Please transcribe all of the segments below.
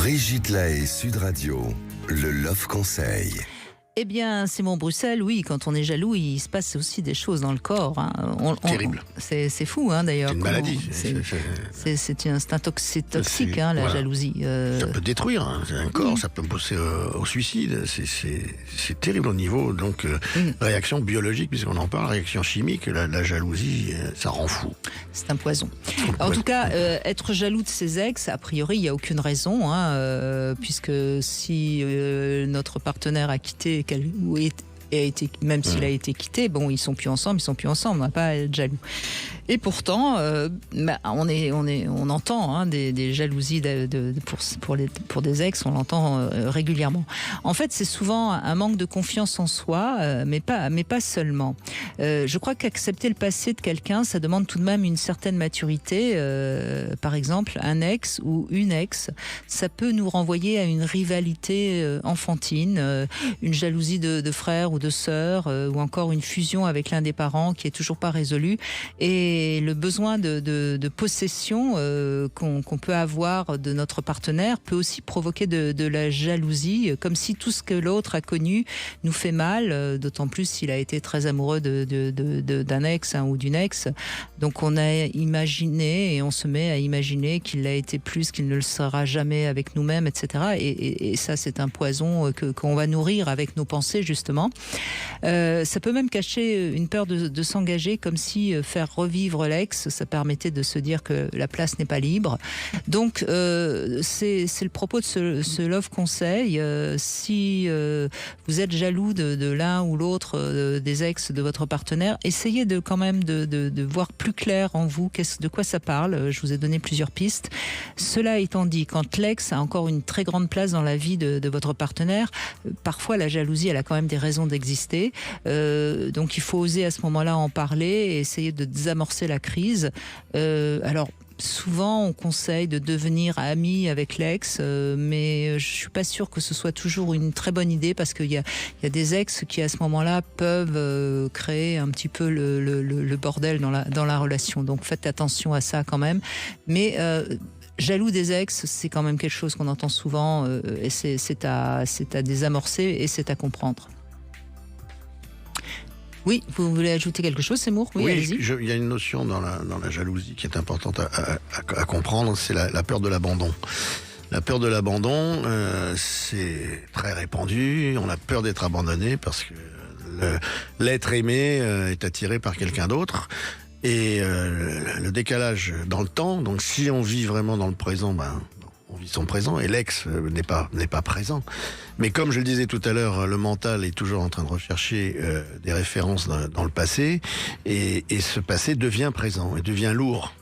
Brigitte Lahaie, Sud Radio, le Love Conseil. Eh bien, Simon Bruxelles, oui, quand on est jaloux, il se passe aussi des choses dans le corps. Hein. Terrible. C'est fou, hein, d'ailleurs. C'est une maladie. C'est toxique, hein, la voilà. jalousie. Ça peut détruire un corps, ça peut me pousser au suicide. C'est terrible au niveau donc réaction biologique, puisqu'on en parle, réaction chimique. La jalousie, ça rend fou. C'est un poison. En tout cas, être jaloux de ses ex, a priori, il n'y a aucune raison, hein, puisque si notre partenaire a quitté même s'il a été quitté, bon, ils sont plus ensemble, on n'a pas à être jaloux. Et pourtant, on entend hein, des jalousies pour des ex, on l'entend régulièrement. En fait, c'est souvent un manque de confiance en soi, mais pas seulement. Je crois qu'accepter le passé de quelqu'un, ça demande tout de même une certaine maturité. Par exemple, un ex ou une ex, ça peut nous renvoyer à une rivalité enfantine, une jalousie de frère ou de sœur, ou encore une fusion avec l'un des parents qui est toujours pas résolue. Et le besoin de possession qu'on peut avoir de notre partenaire peut aussi provoquer de la jalousie, comme si tout ce que l'autre a connu nous fait mal, d'autant plus s'il a été très amoureux d'un ex ou d'une ex. Donc on a imaginé et on se met à imaginer qu'il l'a été plus, qu'il ne le sera jamais avec nous-mêmes, etc. Et ça, c'est un poison qu'on va nourrir avec nos pensées, justement. Ça peut même cacher une peur de s'engager, comme si faire revivre l'ex, ça permettait de se dire que la place n'est pas libre. Donc c'est le propos de ce Love Conseil. Si vous êtes jaloux de l'un ou l'autre des ex de votre partenaire, essayez quand même de voir plus clair en vous de quoi ça parle. Je vous ai donné plusieurs pistes. Cela étant dit, quand l'ex a encore une très grande place dans la vie de votre partenaire, parfois la jalousie, elle a quand même des raisons d'exister. Donc il faut oser à ce moment-là en parler et essayer de désamorcer la crise. Alors souvent on conseille de devenir ami avec l'ex, mais je suis pas sûre que ce soit toujours une très bonne idée, parce qu'il y a des ex qui à ce moment-là peuvent créer un petit peu le bordel dans la relation. Donc faites attention à ça quand même. Mais jaloux des ex, c'est quand même quelque chose qu'on entend souvent, et c'est à désamorcer et c'est à comprendre. Oui, vous voulez ajouter quelque chose, Seymour? Oui, allez-y. Il y a une notion dans la jalousie qui est importante à comprendre, c'est la peur de l'abandon. La peur de l'abandon, c'est très répandu. On a peur d'être abandonné parce que l'être aimé est attiré par quelqu'un d'autre. Et le décalage dans le temps, donc si on vit vraiment dans le présent, on vit son présent, et l'ex n'est pas présent. Mais comme je le disais tout à l'heure, le mental est toujours en train de rechercher des références dans le passé, et ce passé devient présent, et devient lourd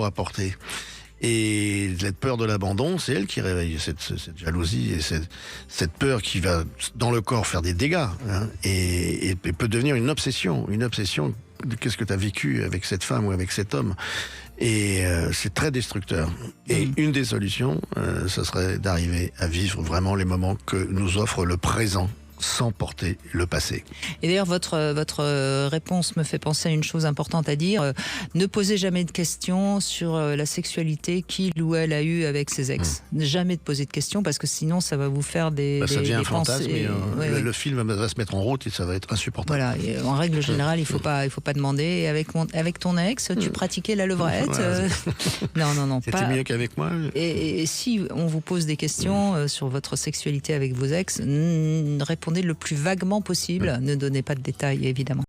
à porter. Et cette peur de l'abandon, c'est elle qui réveille cette jalousie et cette peur qui va dans le corps faire des dégâts, hein, et peut devenir une obsession de qu'est-ce que tu as vécu avec cette femme ou avec cet homme. Et c'est très destructeur. Et une des solutions, ce serait d'arriver à vivre vraiment les moments que nous offre le présent, sans porter le passé. Et d'ailleurs, votre réponse me fait penser à une chose importante à dire. Ne posez jamais de questions sur la sexualité qu'il ou elle a eue avec ses ex. Jamais de poser de questions, parce que sinon, ça va vous faire ça devient un fantasme, pensées. Et le film va se mettre en route et ça va être insupportable. Voilà. Et en règle générale, il faut pas demander. Et avec ton ex, tu pratiquais la levrette. Voilà, non. C'était mieux qu'avec moi. Et si on vous pose des questions sur votre sexualité avec vos ex, répondez le plus vaguement possible. Ne donnez pas de détails, évidemment.